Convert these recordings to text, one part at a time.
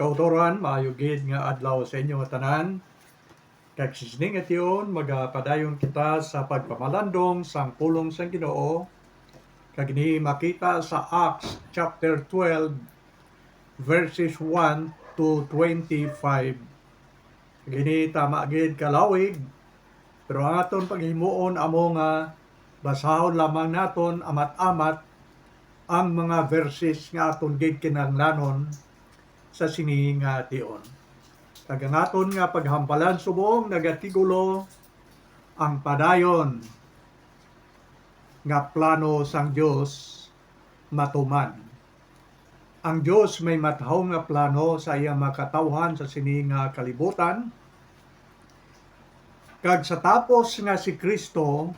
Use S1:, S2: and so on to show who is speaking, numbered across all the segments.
S1: kautoran, maayo gid nga adlaw sa inyo nga tanan. Kag sisning at yun, magapadayon kita sa pagpamalandong sang pulong sang Ginoo. Kag ni makita sa Acts chapter 12 verses 1 to 25. Kag ini tama gid kalawig, pero ang aton paghimuon amo nga basahon lamang naton amat-amat ang mga verses nga aton gid kinahanglanon sa sini nga tion. Kagangaton nga paghampalan subong nagatigulo ang padayon nga plano sang Dios matuman. Ang Dios may matahong nga plano sa iyang makatawhan sa sini nga kalibutan. Kag sa tapos nga si Kristo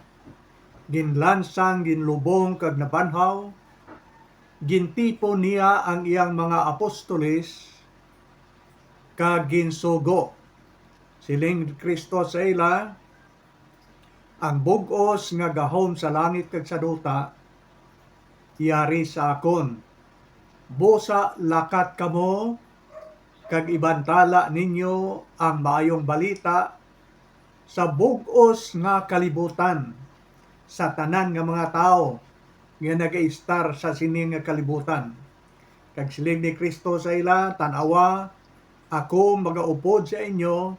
S1: ginlansang, ginlubong kag nabanhaw, gintipo niya ang iyang mga apostoles kag ginsugo. Siling Kristo sa ila, ang bug-os nga gahom sa langit kag sa duta yari sa akon. Busa lakat kamo kag ibantala ninyo ang maayong balita sa bug-os nga kalibutan sa tanan nga mga tao nga nag-i-star sa sining nga kalibutan. Kag siling ni Kristo sa ila, tanawa, ako magaupod sa inyo,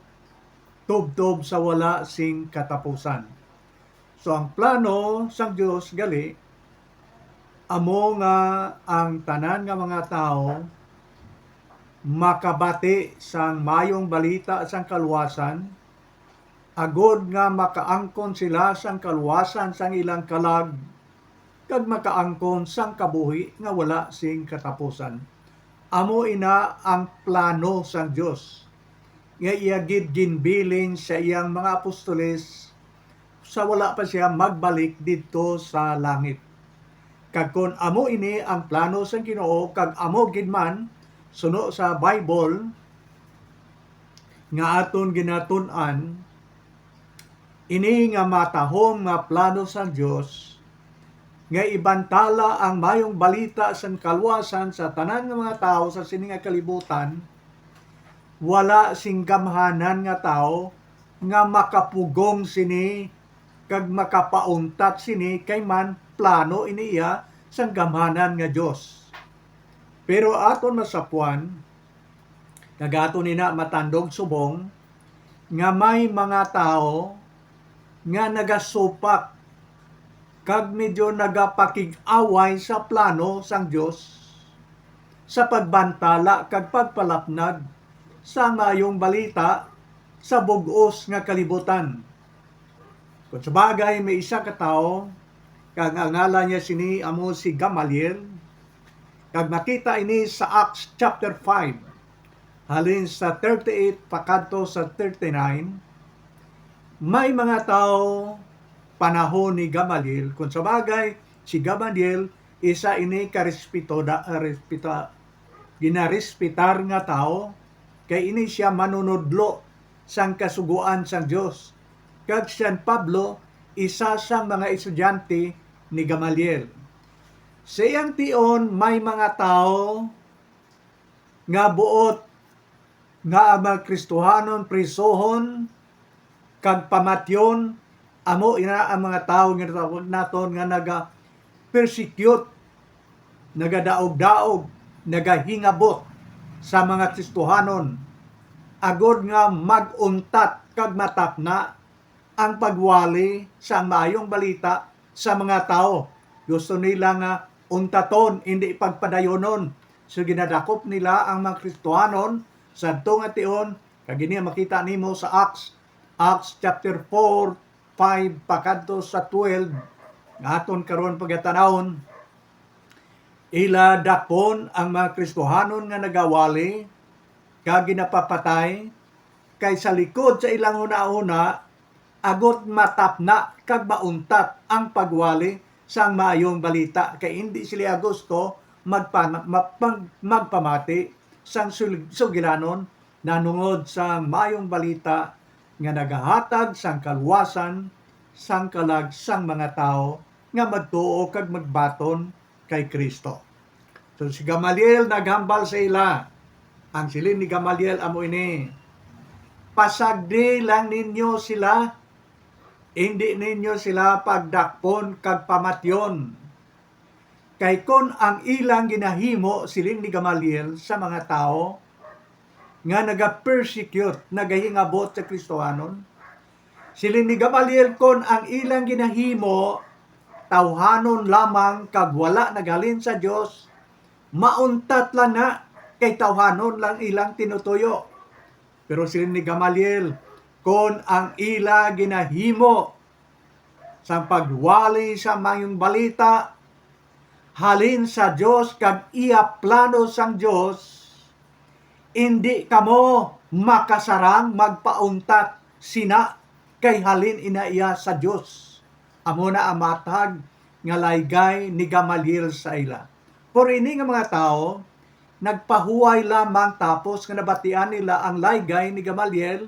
S1: tubtob sa wala sing katapusan. So ang plano sang Dios gali, amo nga ang tanan nga mga tao makabati sang mayong balita sang kaluwasan, agod nga makaangkon sila sang kaluwasan sang ilang kalag, kag makaangkon sang kabuhi nga wala sing katapusan. Amo ina ang plano sang Dios nga iya gid ginbilin sa iyang mga apostoles sa wala pa siya magbalik didto sa langit. Kag kun amo ini ang plano sang Ginoo, kag amo gid man suno sa Bible nga aton ginatun-an, ini nga matahom nga plano sang Dios nga ibantala ang mayong balita sang kaluwasan sa tanan nga mga tao sa sini nga kalibutan, wala sing gamhanan nga tao nga makapugong sini kag makapauntat sini kay man plano iniya sang gamhanan nga Dios. Pero aton masapuan, kag aton nina matandog subong nga may mga tao nga nagasupak kag medyo nagapakig-away sa plano sang Dios sa pagbantala kag pagpalapnag sa mayong balita sa bug-os nga kalibutan. Kung sa bagay may isa ka tawo kag ang ngalan niya sini amo si Gamaliel, kag makita ini sa Acts chapter 5 halin sa 38 pakadto sa 39, may mga tao panahon ni Gamaliel. Kung sa bagay, si Gamaliel isa ini ginarespetar nga tao, kay ini siya manunodlo sang kasuguan sang Dios. Kag San Pablo isa sang mga estudyante ni Gamaliel. Sa iyang tion may mga tao nga buot nga ang mga Kristohanon prisohon kag pamatyon. Amo ina ang mga tao nga natawag naton nga naga-persecute, nagadaog-daog, nagahingabot sa mga Kristohanon, agod nga maguntat kag matapna ang pagwali sa maayong balita sa mga tao. Gusto nila nga untaton, hindi pagpadayonon. So ginadakop nila ang mga Kristohanon sa nga tion, kag ini makita nimo sa Acts chapter 4 5 pakadto sa 12 nga aton karon pagatanawon, ila dakpon ang mga Kristohanon nga nagawali kag ginapapatay, kay sa likod sa ilang una-una agot matapna kag mauntat ang pagwali sang maayong balita, kay hindi sila gusto magpamati sang sugilanon nanungod sang maayong balita nga nagahatag sang kaluwasan sang kalag sang mga tao nga magtuo kag magbaton kay Kristo. So si Gamaliel naghambal sa ila, Ang siling ni Gamaliel amo ini, pasagdi lang ninyo sila, hindi ninyo sila pagdakpon kag pamatyon. Kay kon ang ilang ginahimo, siling ni Gamaliel, sa mga tao nga naga-persecute, nagahingabot sa Kristohanon, siling ni Gamaliel, kon ang ilang ginahimo tawhanon lamang kag wala nagalin sa Dios, mauntat lang na kay tawhanon lang ilang tinutuyo. Pero siling ni Gamaliel, kon ang ila ginahimo sa pagwali sa mayong balita halin sa Dios kag iya plano sang Dios, hindi kamo makasarang magpauntat sina kay halin ina iya sa Dios. Amo na amatag nga laygay ni Gamaliel sa ila. Por ini nga mga tao, nagpahuway lamang tapos nga nabatian nila ang laygay ni Gamaliel.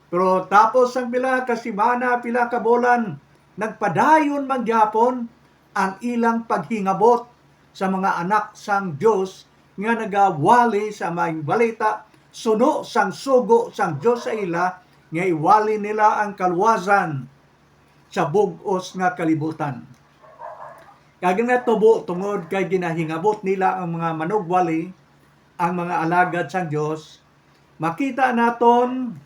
S1: Pero tapos ang pila ka semana, pila ka bulan, nagpadayon man gyapon ang ilang paghingabot sa mga anak sang Dios nga nagawali sa maayong balita, suno sang sugo sang Dios sa ila nga iwali nila ang kaluwasan sa bug-os nga kalibutan. Kag natubo tungod kay ginahingabot nila ang mga manugwali, ang mga alagad sang Dios, makita naton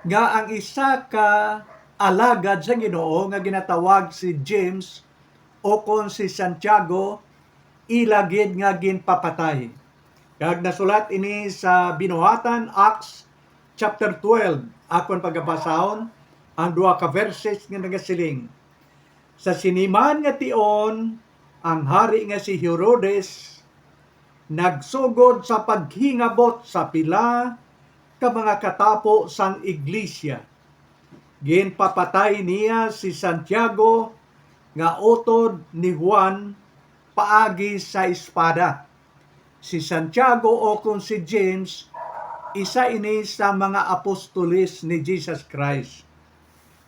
S1: nga ang isa ka alagad sa Ginoo nga ginatawag si James o kon si Santiago, ilagid nga ginpapatay. Kag nasulat ini sa Binuhatan Acts chapter 12, akon pagabasahon ang duha ka verses nga nagasiling. Sa siniman nga tion, ang hari nga si Herodes nagsugod sa paghingabot sa pila ka mga katapo sang iglesia. Ginpapatay niya si Santiago nga utod ni Juan paagi sa espada. Si Santiago o kung si James, isa ini sa mga apostoles ni Jesus Christ.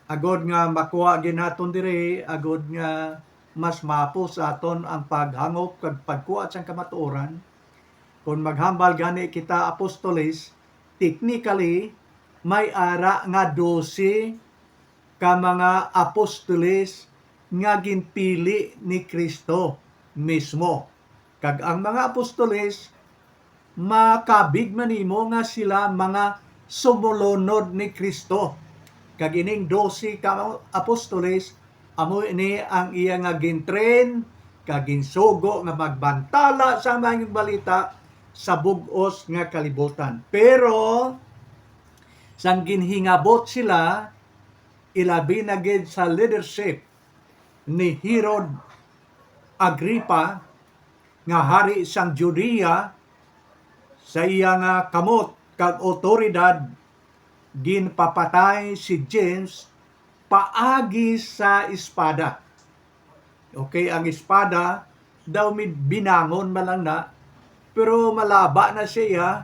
S1: Agod nga makuha ginaton dire, agod nga mas mapo sa aton ang paghangop kag pagkuha sang kamatuoran. Kung maghambal gani kita apostoles, technically may ara nga 12 ka mga apostoles nga ginpili ni Kristo mismo. Kag ang mga apostoles, makabig man nimo nga sila mga sumulunod ni Kristo. Kag ining 12 ka apostoles, amo ini ang iya nga gintrain, kag ginsugo nga magbantala sa mga balita sa bug-os nga kalibutan. Pero sang ginhingabot sila, ilabi na gid sa leadership ni Herod Agripa nga hari sang Judea, sa iya nga kamot kag otoridad, ginpapatay si James paagi sa espada. Okay, ang espada daw binangon malang na, pero malaba na siya,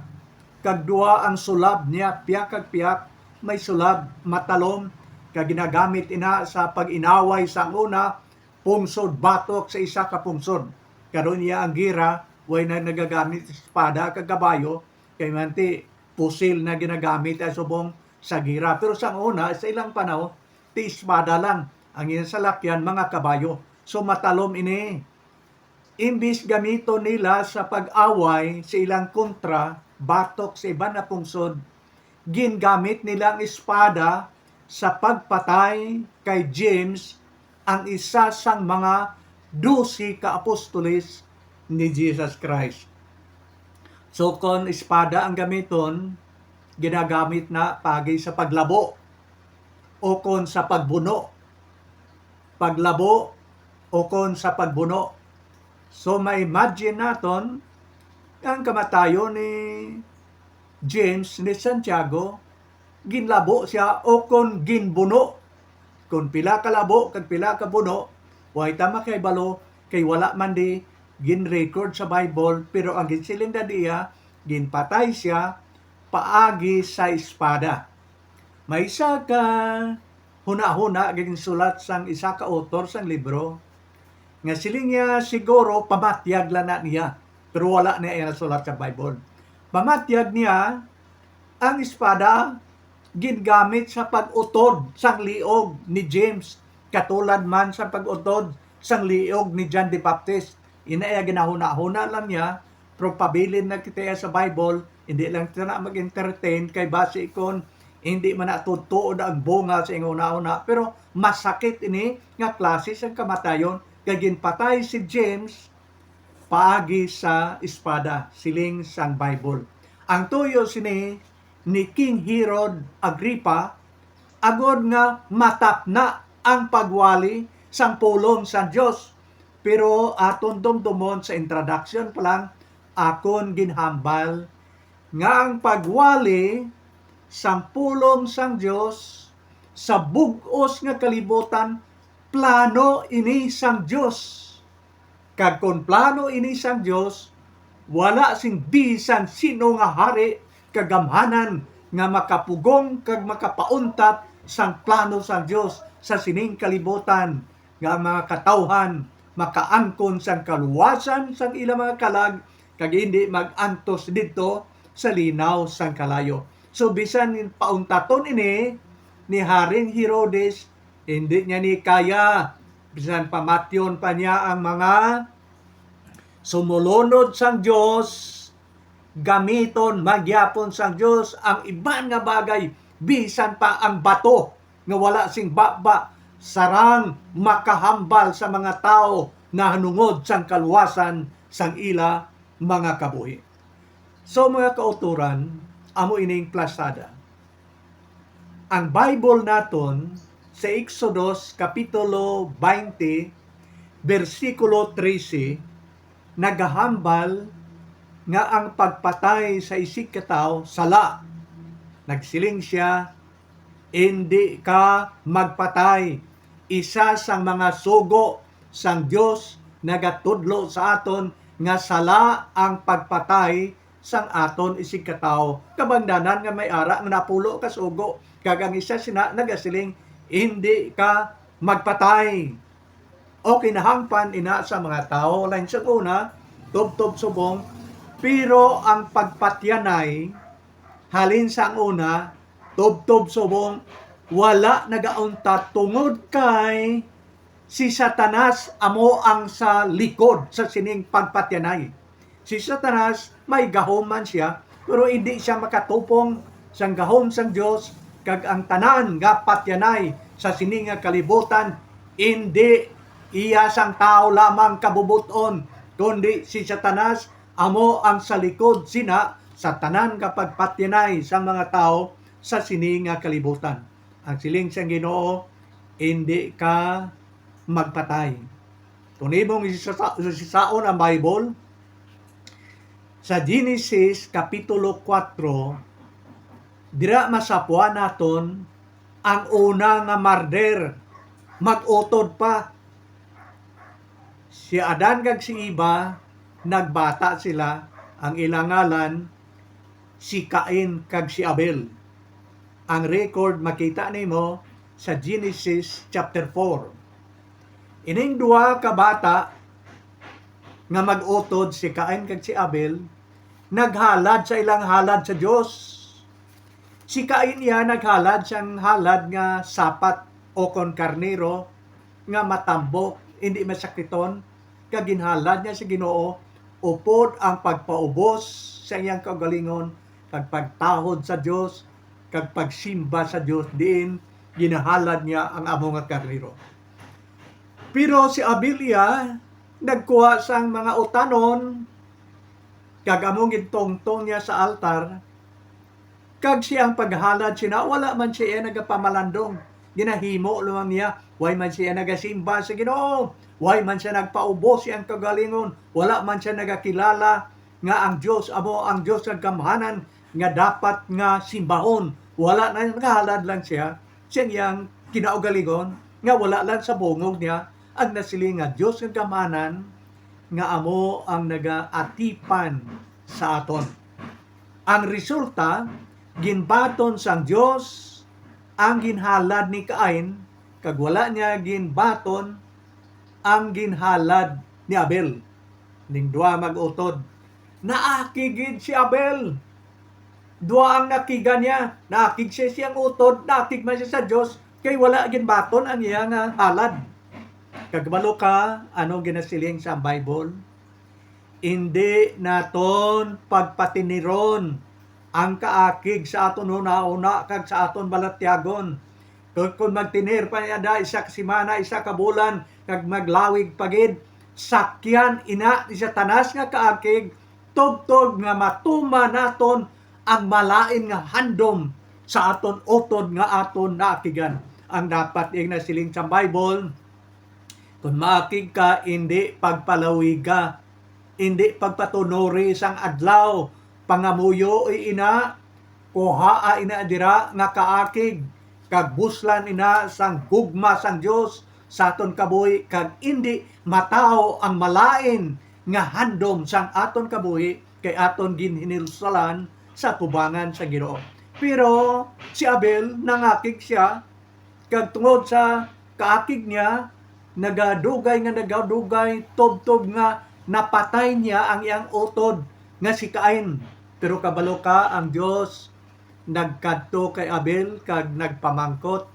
S1: kag duha ang sulab niya, piyak kag piyak, may sulab matalom, kag ginagamit ina sa pag-inaway sa una, pungsod batok sa isa ka pungsod. Karon niya ang gira, way na nagagamit espada kag kabayo, kay manti pusil na ginagamit ay subong sa gira. Pero sa una, sa ilang panahon, ti espada lang ang iyang salakyan, mga kabayo. So matalom ini. Imbis gamito nila sa pag-away sa ilang kontra, batok sa iba na pungsod, gingamit nila ang espada sa pagpatay kay James, ang isa sang mga 12 ka apostoles ni Jesus Christ. So kung espada ang gamiton, ginagamit na pagi sa paglabo o kung sa pagbuno. Paglabo o kung sa pagbuno. So ma-imagine naton ang kamatayon ni James ni Santiago, ginlabo siya o kung ginbuno. Kung pila ka labo kag pila ka buno, way tama kay balo, kay wala man di gin-record sa Bible, pero ang ginsiling na diya, ginpatay siya paagi sa espada. May isa ka huna-huna ginsulat sang isa ka author sang libro, nga siling niya siguro pamatyag lang na niya, pero wala na iya nasulat sa Bible. Pamatyag niya ang espada gingamit sa pag-utod sang liog ni James, katulad man sa pag-utod sang liog ni John the Baptist. Inaya ginahuna-huna lang niya, pero pabilin na kita sa Bible, hindi lang kita na mag-entertain kay base kon hindi man natutuod ang bunga sa inguna-una, pero masakit ini nga klase sa kamatayon kay ginpatay si James paagi sa espada, siling sang Bible. Ang tuyo sini ni King Herod Agrippa agod nga matapna ang pagwali sang pulong sa Dios. Pero aton dumdumon sa introduction pa lang, akon ginhambal nga ang pagwali sang pulong sang Dios sa bug-os nga kalibutan, plano ini sang Dios. Kag kung plano ini sang Dios, wala sing bisan sino nga hari kagamhanan nga makapugong kag makapauntat sang plano sang Dios sa sining kalibutan, nga mga katawhan makaangkon sang kaluwasan sang ilang mga kalag kag hindi magantos didto sa linaw sang kalayo. So bisan pauntaton ini ni Haring Herodes, hindi niya ni kaya, bisan pamatyon pa niya ang mga sumulunod sang Dios, gamiton magyapon sang Dios ang iban nga bagay, bisan pa ang bato nga wala sing baba, sarang makahambal sa mga tao na hanungod sang kaluwasan sang ila mga kabuhi. So mga kauturan, amo ining plasada. Ang Bible naton sa Exodus Kapitulo 20, versikulo 13, nagahambal nga ang pagpatay sa isig katao sala. Nagsiling siya, hindi ka magpatay. Isa sang mga sugo sang Dios nagatudlo sa aton nga sala ang pagpatay sang aton isig katao. Kabangdanan nga may ara nga napulo ka sugo, kag ang isa sina nagasiling, hindi ka magpatay. O kinahangpan ina sa mga tao lain sa una, tubtob subong, pero ang pagpatyanay halin sa una, tubtob subong, wala nagaunta tungod kay si Satanas amo ang sa likod sa sining pagpatyanay. Si Satanas may gahom man siya, pero hindi siya makatupong sang gahom sang Dios, kag ang tanan nga patyanay sa sining nga kalibutan, hindi iya sang tao lamang kabubuton, kundi si Satanas amo ang sa likod sina sa tanan nga pagpatyanay sa mga tao sa sining nga kalibutan. Ang siling sang Ginoo, hindi ka magpatay. Kung ibong isisaon ang Bible, sa Genesis Kapitulo 4, dira masapwa naton ang una nga marder, mag-utod pa. Si Adan kag si Eva, nagbata sila, ang ilang ngalan, si Cain kag si Abel. Ang record makita nimo sa Genesis chapter 4. Ining duha ka bata nga mag-utod, si Cain kag si Abel, naghalad sa ilang halad sa Dios. Si Cain iya naghalad siyang halad nga sapat o kon karnero nga matambok, hindi masakiton, kag ginhalad niya sa Ginoo upod ang pagpaubos sa iyang kaugalingon, kag pagtahod sa Dios, kag pagsimba sa Dios, diin ginahalad niya ang amo nga karnero. Pero si Abel iya nagkuha sang mga utanon, kag among gintongtong niya sa altar, kag siyang paghalad sina, wala man siya nagapamalandong. Ginahimo lumang niya, way man siya nagasimba sa Ginoo, way man siya nagpaubos siyang kagalingon, wala man siya nagakilala nga ang Dios amo ang Dios ng kamhanan nga dapat nga simbahon. Wala na, nagahalad lang siya siyang kinaugalingon, nga wala lang sa bungog niya ang nasiling nga Dios ng kamhanan nga amo ang nagaatipan sa aton. Ang resulta, ginbaton sang Dios ang ginhalad ni Cain, kag wala niya ginbaton ang ginhalad ni Abel. Ning duha mag-utod naakigid si Abel. Dua ang nakiga niya, naakig siya siyang utod, naakig man siya sa Dios, kay wala gin baton ang iyang halad. Kagbalo ka, ano ginasiling sa Bible? Hindi naton pagpatiniron ang kaakig sa aton una-una kag sa aton balatyagon. Kung magtinir pa niya da isa ka semana, isa ka bulan, kag maglawig pagid, sakyan ina ni Satanas nga kaakig, tugtog nga matuma naton ang malain nga handom sa aton utod nga aton naakigan. Ang dapat ing nasiling sa Bible, kung maakig ka, hindi pagpalawiga, hindi pagpatunori sang adlaw, pangamuyo ina, kuhaa ina dira nga kaakig, kag buslan ina sang gugma sang Dios sa aton kabuhi, kag hindi mataw ang malain nga handom sang aton kabuhi kay aton ginhinilsalan sa tubangan sa Ginoo. Pero si Abel nangakig siya, kag tungod sa kaakig niya, nagadugay, tubtob nga napatay niya ang iyang utod nga si Cain. Pero kabalo ka, ang Dios nagkadto kay Abel kag nagpamangkot.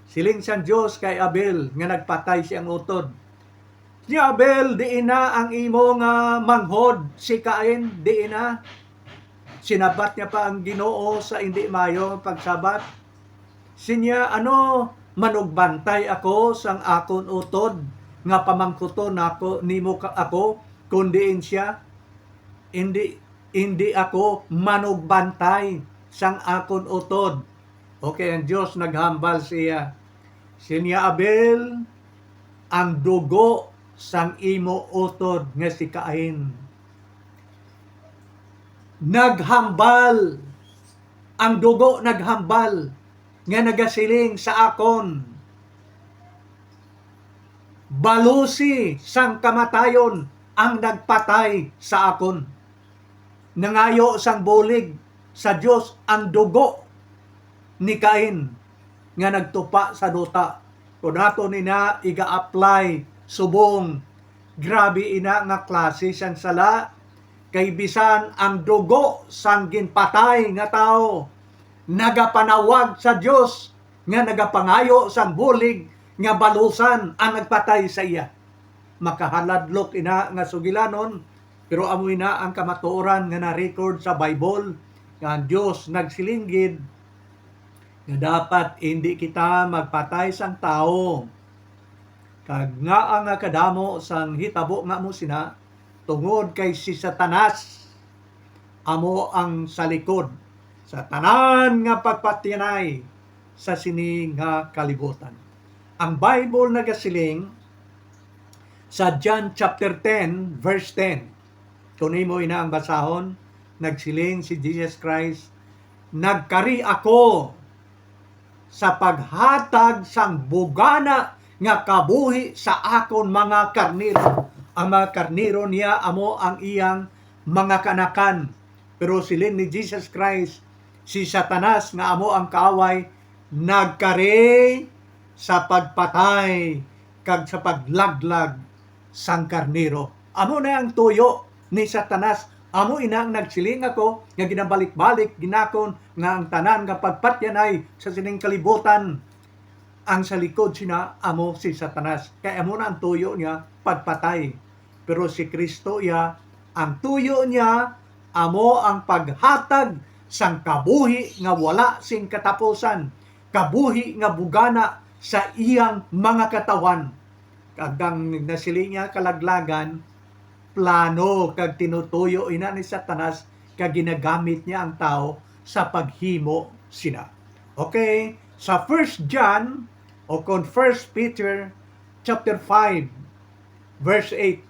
S1: Siling sang Dios kay Abel nga nagpatay siyang utod. Si Abel, di ina ang imo nga manghod, si Cain, di ina. Sinabat niya pa ang Ginoo sa hindi mayo pagsabat. Sinya, manugbantay ako sang akon utod, nga pamangkuton ako, nimo ako, kundiin siya. Hindi ako manugbantay sang akon utod. Okay, ang Diyos naghambal siya. Sinya, Abel, ang dugo sang imo utod nga si Cain. Naghambal, ang dugo naghambal, nga nagasiling sa akon. Balusi sang kamatayon ang nagpatay sa akon. Nangayo sang bulig sa Dios ang dugo ni Cain nga nagtupa sa duta. Kung ato nina iga-apply subong, grabe ina nga klase sang sala, kay bisan ang dugo sang ginpatay nga tao nagapanawag sa Dios nga nagapangayo sang bulig nga balusan ang nagpatay sa iya. Makahaladlok ina nga sugilanon, pero amoy na ang kamatuoran nga na-record sa Bible nga ang Dios nagsilinggid nga dapat hindi kita magpatay sang tao. Kag nga ang kadamo sang hitabo nga mo sina, tungod kay si Satanas amo ang sa likod sa tanan nga pagpatyanay sa sini nga kalibutan. Ang Bible nagasiling sa John chapter 10 verse 10. Tunay mo ina ang basahon, nagsiling si Jesus Christ, nagkari ako sa paghatag sang bugana nga kabuhi sa akon mga karniro. Ang mga karniro niya amo ang iyang mga kanakan. Pero silin ni Jesus Christ, si Satanas nga amo ang kaaway, nagkari sa pagpatay kag sa paglaglag sang karniro. Amo na ang tuyo ni Satanas. Amo ina ang nagsiling ako nga ginabalik-balik ginakon nga ang tanan nga pagpatyanay sa sining kalibutan. Ang sa likod sina amo si Satanas. Kaya amo na ang tuyo niya pagpatay. Pero si Kristo ya, ang tuyo niya, amo ang paghatag sang kabuhi nga wala sing katapusan, kabuhi nga bugana sa iyang mga katawan. Kagang nasiling niya kalaglagan, plano kag tinutuyo ina ni Satanas kag ginagamit niya ang tao sa paghimo sina. Okay, sa 1 John o kon 1 Peter chapter 5 verse 8,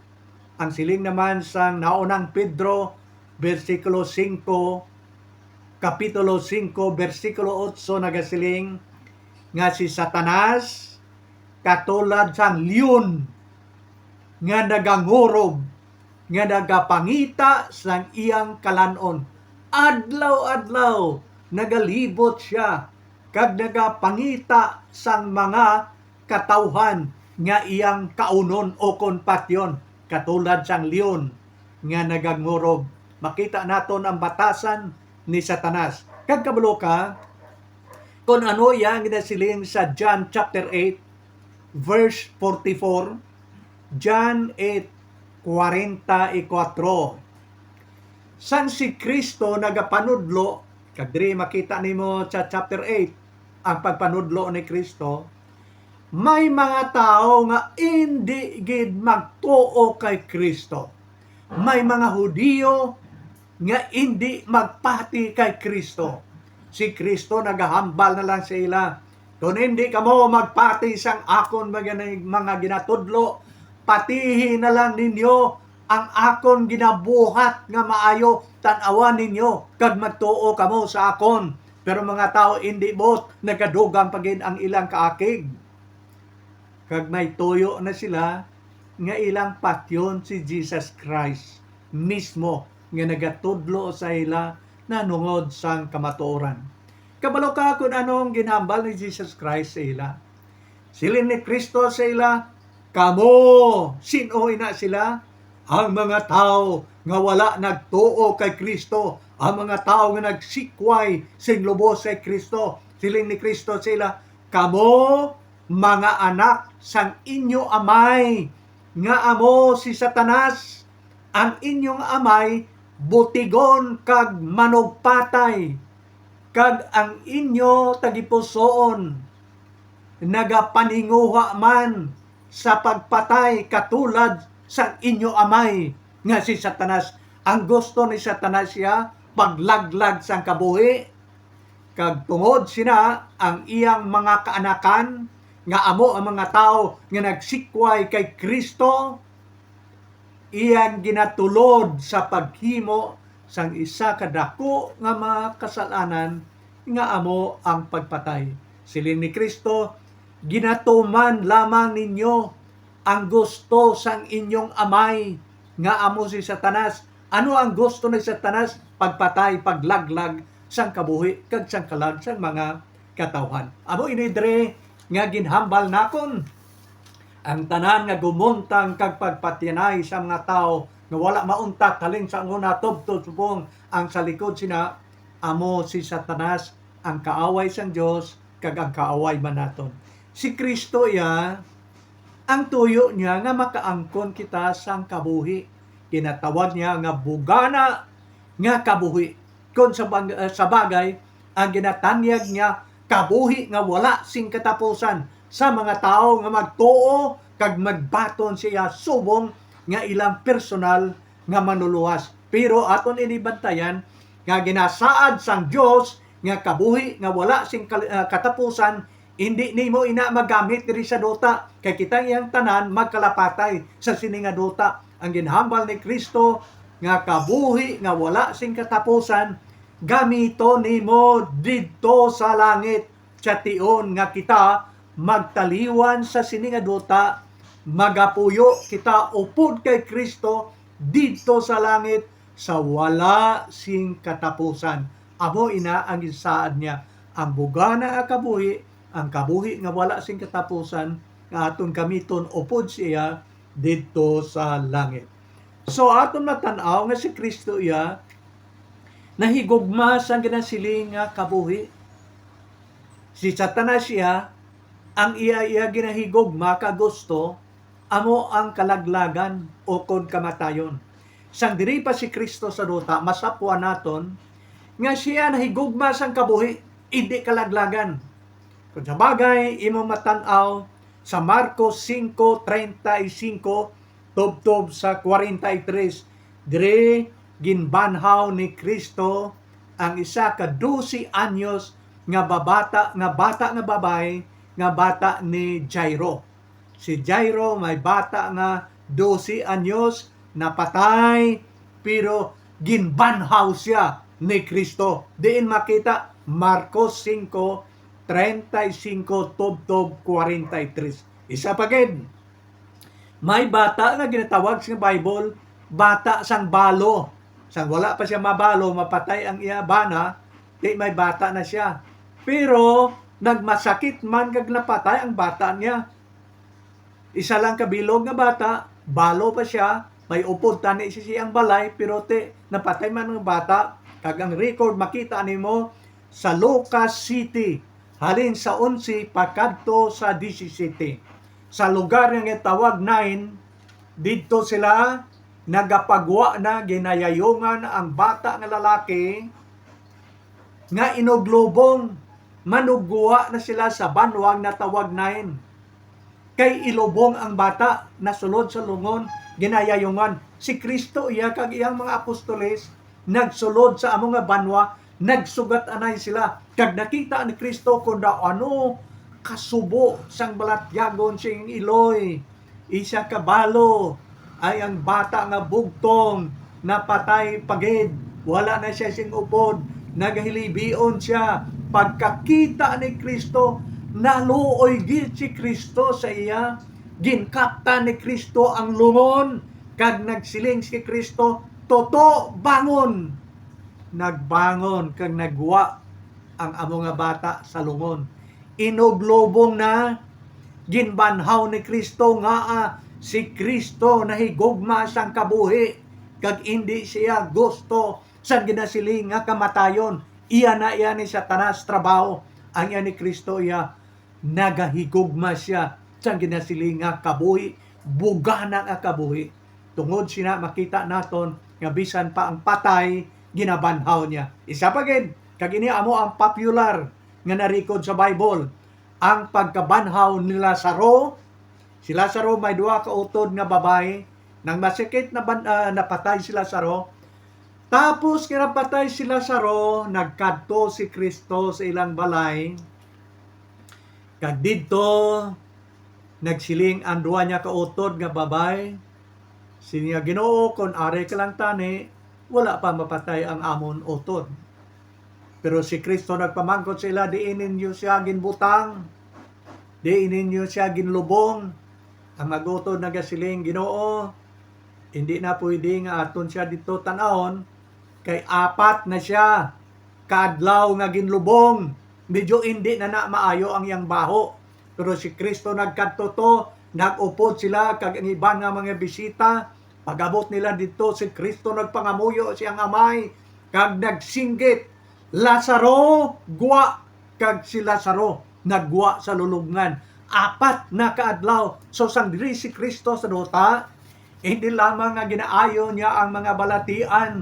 S1: ang siling naman sa naunang Pedro, versikulo 5, kapitulo 5, versikulo 8, nagasiling nga si Satanas katulad sang leon nga nagangurog, nga nagapangita sang iyang kalanon. Adlaw-adlaw nagalibot siya, kag nagapangita sang mga katawhan nga iyang kaunon o konpatyon. Katulad sang leon nga nagangurog. makita naton ang batasan ni Satanas. Kag kabalo ka, kung ano yang ginasiling sa John chapter 8, verse 44, John 8:44. San si Kristo nagapanudlo, kag diri makita nimo sa chapter 8 ang pagpanudlo ni Kristo, may mga tao nga hindi gid magtuo kay Kristo. May mga Hudiyo nga hindi magpati kay Kristo. Si Kristo nagahambal na lang sa ila. Kung hindi ka mo magpati sang akon mga ginatudlo, patihi na lang ninyo ang akon ginabuhat nga maayo, tan-awan ninyo kag magtuo kamo sa akon. Pero mga tao hindi bot, nagadugang pagin ang ilang kaakig. Kag may tuyo na sila nga ilang patyon si Jesus Christ mismo nga nagatudlo sa ila nanungod sang kamatuoran. Kabalo ka kung anong ginhambal ni Jesus Christ sa ila. Silin ni Kristo sa ila, kamo, sino ina sila? Ang mga tao nga wala nagtuo kay Kristo, ang mga tao nga nagsikway sing lubos kay Kristo. Silin ni Kristo sa ila, kamo, mga anak sang inyo amay, nga amo si Satanas, ang inyong amay, butigon kag manugpatay, kag ang inyo tagipusoon, nagapaninguha man sa pagpatay katulad sa inyo amay, nga si Satanas. Ang gusto ni Satanas siya, paglaglag sang kabuhi, kag tungod sina ang iyang mga kaanakan, nga amo ang mga tao nga nagsikway kay Kristo, iyang ginatulod sa paghimo sang isa kadako nga mga kasalanan nga amo ang pagpatay. Silin ni Kristo, ginatuman lamang ninyo ang gusto sang inyong amay nga amo si Satanas. Ano ang gusto ni Satanas? Pagpatay, paglaglag sang kabuhi kag sang kalag sang mga katawhan. Amo inidre nga ginhambal nakon ang tanan nga gumuntang kag pagpatinay sa mga tao nga wala mauntak kaling sa una tubtod subong ang sa likod sina amo si Satanas, ang kaaway sang Dios kag ang kaaway man naton. Si Kristo ya ang tuyo niya nga makaangkon kita sang kabuhi. Kinatawag niya nga bugana nga kabuhi. Kung sa bagay ang ginatanyag niya kabuhi nga wala sing katapusan sa mga tao nga magtuo kag magbaton siya subong nga ilang personal nga manuluwas. Pero aton inibantayan nga ginasaad sang Dios nga kabuhi nga wala sing katapusan, hindi nimo ina magamit diri sa duta kay kita iyang tanan magkalapatay sa sini nga duta. Ang ginhambal ni Kristo nga kabuhi nga wala sing katapusan, gamito nimo didto sa langit sa tion nga kita magtaliwan sa sini nga duta, magapuyo kita upod kay Kristo didto sa langit sa wala sing katapusan. Amo ina ang isaad niya, ang bugana nga kabuhi, ang kabuhi nga wala sing katapusan nga aton gamiton upod siya didto sa langit. So aton matan-aw nga si Kristo iya nahigugma sang ginasiling nga kabuhi. Si Satanas siya ang iya ginahigugma ka gusto amo ang kalaglagan o kon kamatayon. Sang diri pa si Kristo sa duta, masapwa naton nga siya nahigugma sang kabuhi, hindi kalaglagan. Kung sa bagay, imo matan-aw sa Marcos 5:35 tubtob sa 43, dire ginbanhaw ni Kristo ang isa ka 12 anyos nga bata nga babae nga bata ni Jairo. Si Jairo may bata nga 12 anyos napatay pero ginbanhaw siya ni Kristo. Diin makita Marcos 5:35 tubtob 43. Isa pa gid. May bata nga ginatawag sa Bible bata sang balo. Sang wala pa siya mabalo, mapatay ang iya bana, di may bata na siya. Pero nagmasakit man kag napatay ang bata niya. Isa lang kabilog nga bata, balo pa siya, may upod tani siyang balay, pero napatay man ng bata. Kag ang record makita nimo sa Lucas City, halin sa 11 pagkadto sa 17. Sa lugar nga tawag 9, dito sila nagapagwa na, ginayayungan ang bata nga lalaki nga inuglubong. Manugwa na sila sa banwang na tawag 9. Kay ilubong ang bata, nasulod sa lungon, ginayayungan. Si Kristo iya kag iyang mga apostoles nagsulod sa among nga banwa, nagsugat anay sila. Kag nakita ni Kristo kung ano kasubo sang balatyagon sing iloy, isa kabalo ay ang bata nga bugtong napatay pagid, wala na siya sing upod, naghilibion siya. Pagkakita ni Kristo, naluoy gid si Kristo sa iya, ginkapta ni Kristo ang lungon, kag nagsiling si Kristo, "Toto, bangon!" Nagbangon kag nagwa ang amo nga bata sa lungon. Inuglobong na, ginbanhaw ni Kristo nga si Kristo nahigugma sang kabuhi, kag hindi siya gusto sa ginasiling nga kamatayon. Iya ni Satanas trabaho, ang iya ni Kristo iya nagahigugma siya sa ginasiling nga kabuhi, bugana nga kabuhi. Tungod sina makita naton nga bisan pa ang patay ginabanhaw niya. Isa pa gid kag ini amo ang popular nga narikod sa Bible, ang pagkabanhaw ni Lazaro. Si Lazaro may duha ka utod nga babae, nang masikit na napatay si Lazaro. Tapos kinapatay si Lazaro, nagkadto si Kristo sa ilang balay. Kag didto nagsiling ang duha niya kautod nga babay. Siya, Ginoo, kun ari ka lang tani, wala pa mapatay ang amon utod. Pero si Kristo nagpamangkot sila, diin ninyo siya ginbutang, diin ninyo siya ginlubong. Ang magutod nagasiling, Ginoo, hindi na pwede nga aton siya dito tanahon, kay apat na siya kadlaw nga ginlubong, medyo hindi na maayo ang iyang baho. Pero si Kristo nagkadto to, nagupod sila kag ang iban nga mga bisita. Pag-abot nila dito, si Kristo nagpangamuyo siyang amay kag nagsinggit, Lazaro, gwa! Kag si Lazaro nagwa sa lulubngan. Apat na kaadlaw. So sang diri si Kristo sa duta, hindi lamang nga ginaayo niya ang mga balatian,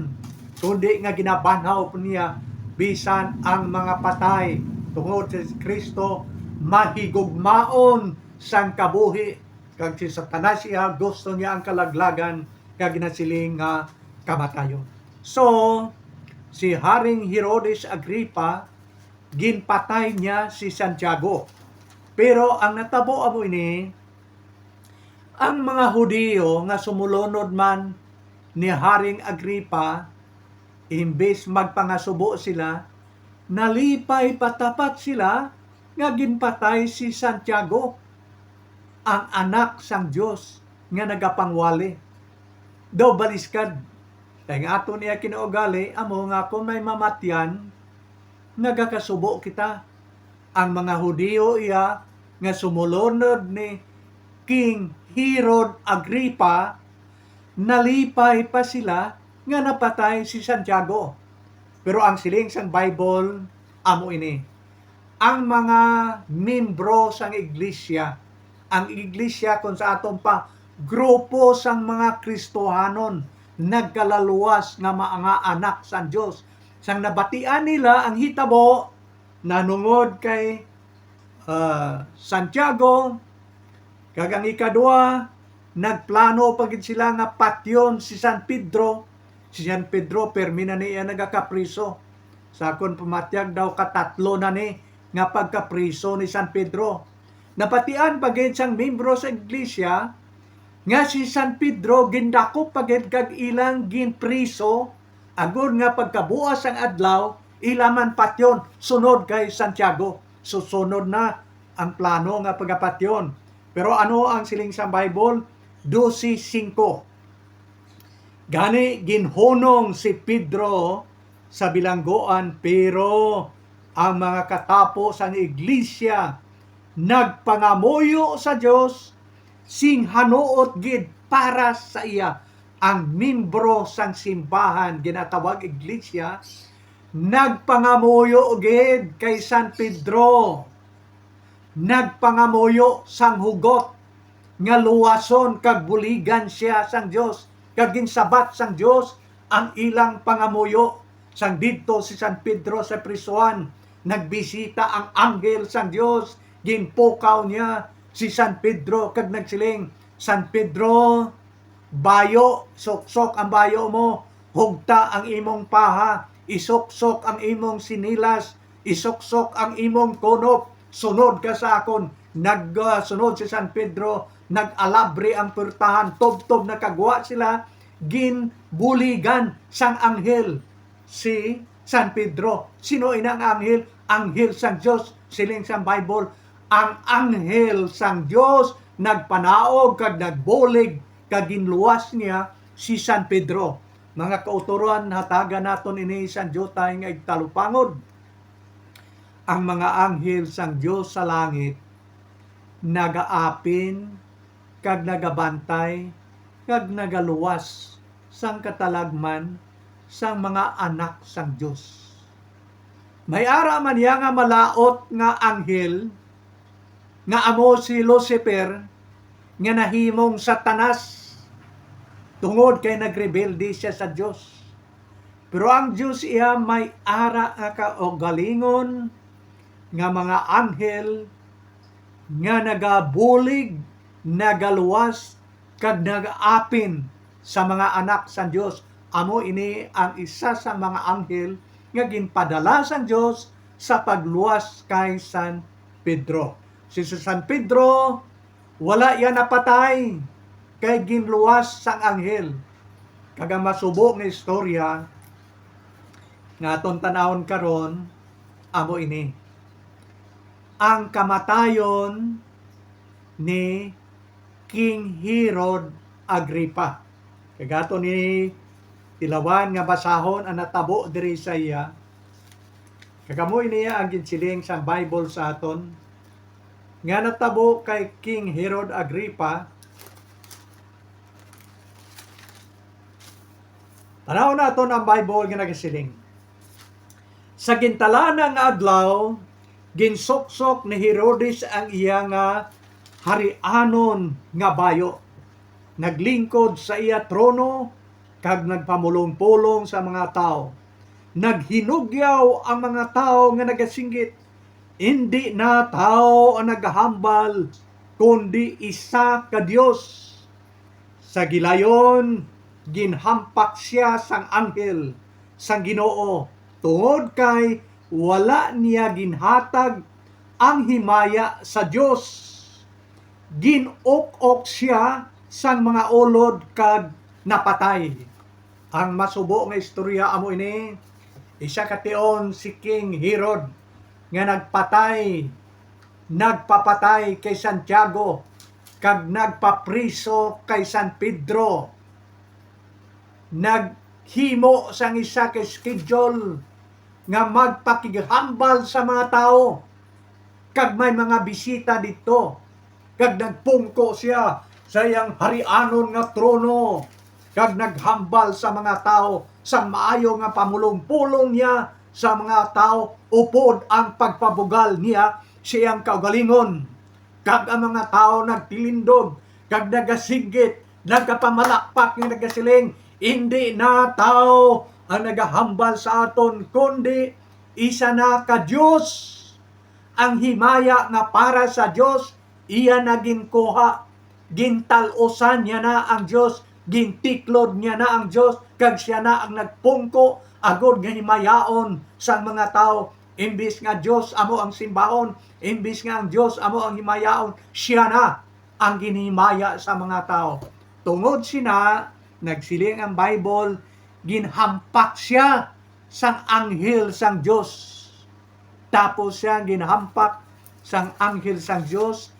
S1: kundi nga ginabanhaw po niya bisan ang mga patay. Tungod si Kristo mahigugmaon sang kabuhi, kag si Satanas siya gusto niya ang kalaglagan kag ginasiling nga kamatayon. So si Haring Herodes Agripa, ginpatay niya si Santiago. Pero ang natabo amo ini, ang mga Hudiyo nga sumulunod man ni Haring Agripa, imbes magpangasubo sila, nalipay patapat sila nga ginpatay si Santiago, ang anak sang Dios nga nagapangwali. Daw baliskad. Kaya nga ato niya kinuugali, amo nga kung may mamatyan, nagakasubo kita. Ang mga Hudiyo iya nga sumulunod ni King Herod Agripa, nalipay pa sila nga napatay si Santiago. Pero ang siling sang Bible, amo ini, ang mga membro sang iglesia, ang iglesia kung sa aton pa, grupo sang mga Kristohanon, nagkalaluwas nga mga anak sang Dios. Sang nabatian nila ang hitabo, nanungod kay Santiago, kag ang ikadua, nagplano pagid sila nga patyon si San Pedro. Si San Pedro, permina niya nagakapriso. Sa akon pumatyag daw katatlo na ni nga pagkapriso ni San Pedro. Napatian pagid sang membro sa iglesia nga si San Pedro gindakop pagid kag ilang ginpriso, agud nga pagkabuas ang adlaw, ilaman patyon sunod kay Santiago. Susunod na ang plano nga pagapatyon. Pero ano ang siling sa Bible? 12:5. Gani ginhunong si Pedro sa bilangguan, pero ang mga katapos ang iglesia nagpangamuyo sa Dios, sing hanuot gid para sa iya. ang membro sang simbahan ginatawag iglesia nagpangamuyo gid kay San Pedro, nagpangamuyo sang hugot nga luwason kag buligan siya sang Dios kag ginsabat sang Dios ang ilang pangamuyo. Sang didto si San Pedro sa prisuan, nagbisita ang anghel sang Dios, ginpukaw niya si San Pedro kag nagsiling, San Pedro, bayo, sok-sok ang bayo mo, hugta ang imong paha, isok-sok ang imong sinilas, isok-sok ang imong kunop, sunod ka sa akon. Nagsunod si San Pedro, nag-alabre ang purtahan, tob-tob na kagwa sila, ginbuligan sang anghel si San Pedro. Sino inang anghel? Anghel sang Dios. Siling sang Bible, ang anghel sang Dios nagpanaog kag nagbulig kag ginluwas niya si San Pedro. Mga kauturan, hatagan naton ini San Jotay nga igtalupangod. Ang mga anghel sang Dios sa langit nagaapin kag nagabantay kag nagaluwas sang katalagman sang mga anak sang Dios. May ara man ya nga malaot nga anghel nga amo si Lucifer nga nahimong Satanas tungod kay nagrebelde siya sa Dios. Pero ang Dios iya may ara nga kaugalingon nga mga anghel nga nagabulig, nagaluwas kag nagaapin sa mga anak sang Dios. Amo ini ang isa sa mga anghel nga ginpadala sang Dios sa pagluwas kay San Pedro. Si San Pedro wala yan napatay kay ginluwas sang anghel. Kaga masubo nga istorya nga aton tanawon karon amo ini. Ang kamatayon ni King Herod Agrippa. Kagato ni tilawan nga basahon ang natabo diri sa iya. Kagamoy niya ang ginsiling sa Bible sa aton nga natabo kay King Herod Agrippa. Tanaw naton ang Bible nga nagasiling. Sa gintalanang adlaw, ginsoksok ni Herodes ang iya nga harianon nga bayo. Naglingkod sa iya trono kag nagpamulong-pulong sa mga tao. Naghinugyaw ang mga tao nga nagasinggit. Hindi na tao ang naghambal, kundi isa ka Dios. Sa gilayon, ginhampak siya sang anghel sang Ginoo tungod kay wala niya ginhatag ang himaya sa Dios. Ginok-ok siya sang mga ulod kag napatay. Ang masubo nga istorya amo ini, isa kation si King Herod nga nagpapatay kay Santiago kag nagpapriso kay San Pedro. Naghimo sang isa kay schedule nga magpakigihambal sa mga tao kag may mga bisita dito kag nagpungko siya sa iyang harianon nga trono kag naghambal sa mga tao sa maayo nga pamulong-pulong niya sa mga tao upod ang pagpabugal niya siyang kaugalingon kag ang mga tao nagtilindog kag nagasigit nagapamalakpak nga nagasiling hindi na tao ang nagahambal sa aton, kundi isa na ka Diyos. Ang himaya nga para sa Diyos, iya na ginkuha. Gintalosan niya na ang Diyos, gintiklod niya na ang Diyos, kag siya na ang nagpungko, agod nga himayaon sa mga tao. Imbis nga Diyos amo ang simbahon, imbis nga ang Diyos amo ang himayaon, siya na ang ginhimaya sa mga tao. Tungod sina, nagsiling ang Bible, ginhampak siya sang anghel sang Diyos. Tapos siya ginhampak sang anghel sang Diyos,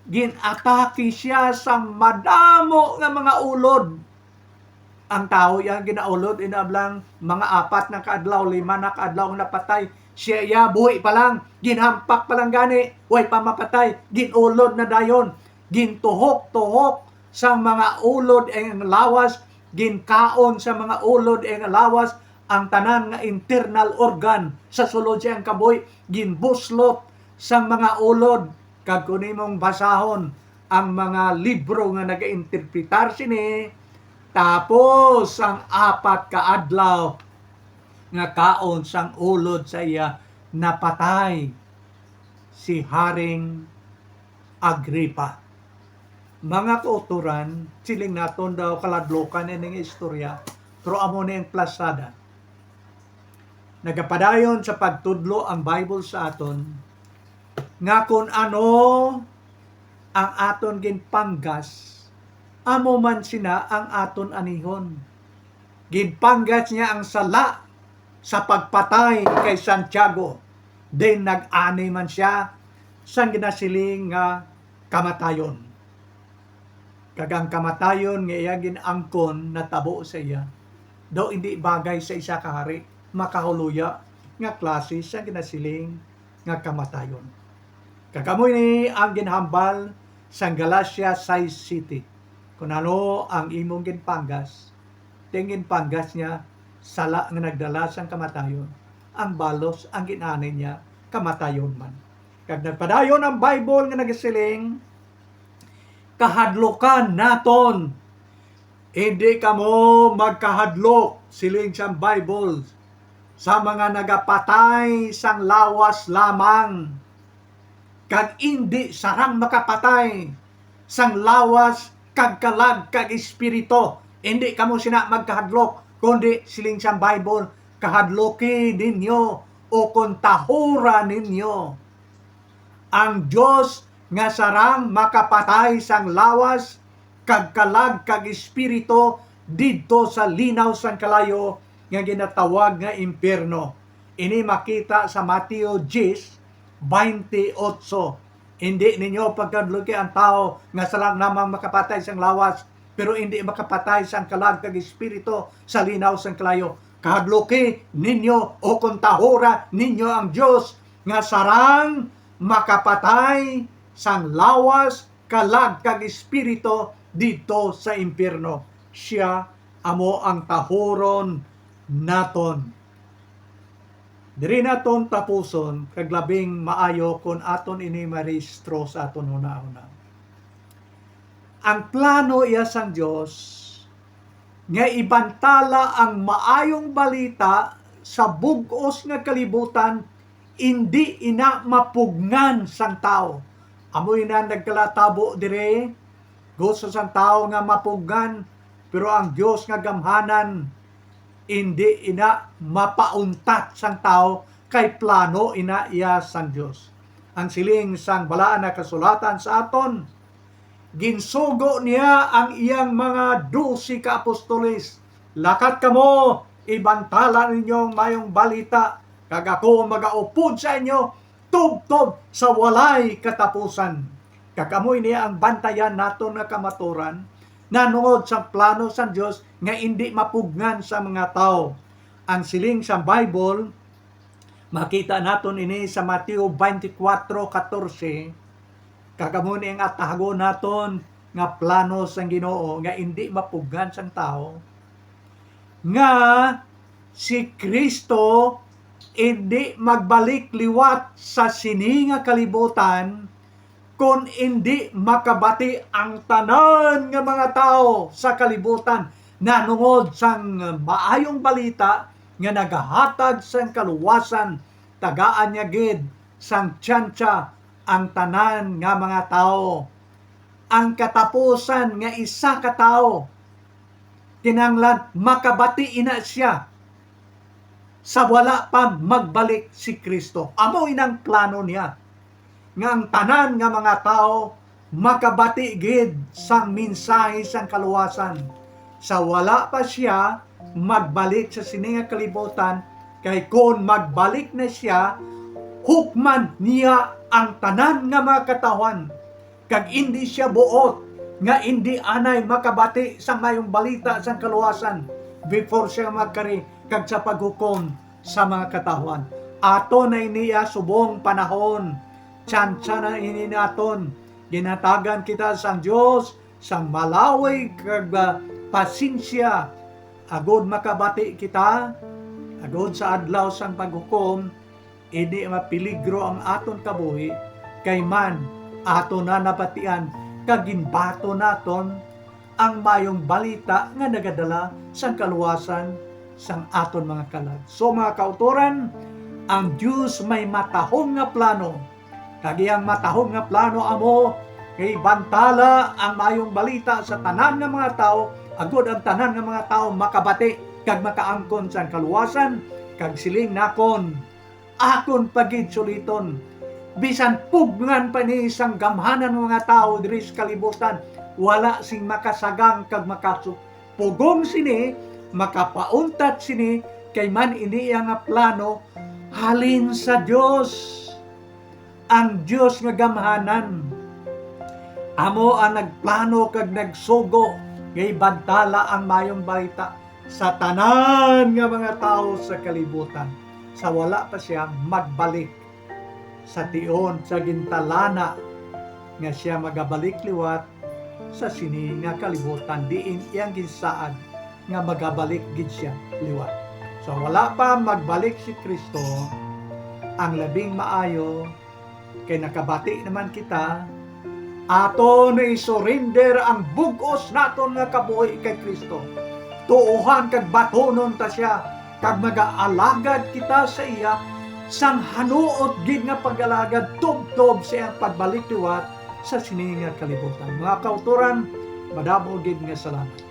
S1: ginatake siya sang madamo nga mga ulod. Ang tao yan ginaulod, inablang mga 4 na kaadlaw, 5 na kaadlaw ang napatay. Siya ya, buhi pa lang, ginhampak pa lang gani, way pa mapatay, ginulod na dayon, gintuhok-tuhok sang mga ulod ang lawas, ginkaon sa mga ulod e nga lawas ang tanan nga internal organ sa sulod siyang kaboy, ginbuslot sa mga ulod. Kag kung imong basahon ang mga libro nga nagainterpretar sini, tapos ang 4 ka adlaw nga kaon sang ulod sa iya, napatay si Haring Agripa. Mga kauturan, siling naton daw kaladlokan ining istorya, pero amo na yung plasada. Nagapadayon sa pagtudlo ang Bible sa aton, nga kung ano ang aton ginpanggas, amo man sina ang aton anihon. Ginpanggas niya ang sala sa pagpatay kay Santiago. Then nag-ani man siya sa ginasiling nga kamatayon. Kagang kamatayon nga iya ginangkon na tabo sa iya. Daw hindi bagay sa isa ka hari, makahuluya nga klase sa ginasiling nga kamatayon. Kagamoy ni ang ginhambal sa Galatia 6 City. Kung ano ang imong ginpanggas, tingin panggas niya sala nga nagdala sang kamatayon. Ang balos ang ginanay niya kamatayon man. Kag nagpadayon ang Bible nga nagasiling, kahadlokan naton. Hindi kamo magkahadlok, siling siyang Bible, sa mga nagapatay sang lawas lamang. Kag hindi sarang makapatay sang lawas kag kalag kag espiritu. Hindi kamo sina magkahadlok, kundi siling siyang Bible, kahadloki ninyo o kontahura ninyo ang Diyos nga sarang makapatay sang lawas kag kalag kag espiritu didto sa linaw sang kalayo nga ginatawag nga impierno. Ini makita sa Mateo 10:28. Hindi ninyo pagkadloki ang tao nga sarang namang makapatay sang lawas pero hindi makapatay sang kalag kag espiritu sa linaw sang kalayo. Kahadloki ninyo o kontahura ninyo ang Diyos nga sarang makapatay sang lawas, kalag kag espiritu dito sa impierno. Siya amo ang tahuron naton. Diri naton tapuson kag labing maayo kung aton ini marehistro sa aton una-una. Ang plano iya sang Dios nga ibantala ang maayong balita sa bug-os nga kalibutan, hindi ina mapugnan sang tao. Amoy na nagkalatabo dire, gusto sang tao nga mapugnan, pero ang Dios nga gamhanan, hindi ina mapauntat sang tao kay plano ina iya sang Dios. Ang siling sang balaan na kasulatan sa aton, ginsugo niya ang iyang mga 12 ka apostoles. Lakat kamo, ibantala ninyong mayong balita, kag ako magaupod sa inyo, tubtob sa walay katapusan. Kakamoy niya ang bantayan naton nga kamaturan, nanungod sa plano sa Dios nga hindi mapugnan sa mga tao. Ang siling sa Bible, makita naton ini sa Mateo 24:14. Kakamoy ang atago naton nga plano sang Ginoo nga hindi mapugnan sang tao, nga si Kristo hindi magbalik liwat sa sini nga kalibutan kung hindi makabati ang tanan nga mga tao sa kalibutan, nanungod sang maayong balita nga nagahatag sang kaluwasan, tagaan niya gid sang tiyantya ang tanan nga mga tao. Ang katapusan nga isa ka tao, kinahanglan makabati ina siya sa wala pa magbalik si Kristo. Amo inang plano niya nga ang tanan nga mga tao makabati gid sang mensahe sang kaluwasan sa wala pa siya magbalik sa sini nga kalibutan, kay kon magbalik na siya, hukman niya ang tanan nga mga katawan, kag hindi siya buot nga hindi anay makabati sa mayong balita sang kaluwasan before siya magkari kag sa paghukom sa mga katawan. Ato na iniya subong panahon, tsansya na ini naton, ginatagan kita sang Dios sang malaway kag pasensya agod makabati kita agod sa adlaw sang paghukom, hindi mapiligro ang aton kabuhi kay man aton na nabatian kaginbato naton ang mayong balita nga nagadala sang kaluwasan sang aton mga kalag. So mga kautoran, ang Diyos may matahong nga plano. Kagiyang matahong nga plano amo kay bantala ang mayong balita sa tanan nga mga tao, agod ang tanan nga mga tao makabati kag makaangkon sang kaluwasan kag siling nakon akon pagid suliton bisan pugngan pa ni isang gamhanan ng mga tao diri sa kalibutan, wala sing makasagang kag makasupugong sini, makapauntat sini kay man iniya nga plano halin sa Dios. Ang Dios nga gamhanan amo ang nagplano kag nagsugo kay bantala ang mayong balita sa tanan nga mga tao sa kalibutan, sa wala pa siya magbalik sa tion sa gintalana nga siya magabalik liwat sa sini nga kalibutan, diin iyang ginsaad nga magabalik gid siya liwat. So wala pa magbalik si Kristo, ang labing maayo kay nakabati naman kita aton na isurrender ang bugos naton nga kabuhi kay Kristo. Tuuhan kag batonon ta siya kag magaalagad kita sa iya sang hanuot gid nga pag-alagad tubtob sa iyang pagbalik liwat sa sini nga kalibutan. Mga kauturan, madamo gid nga salamat.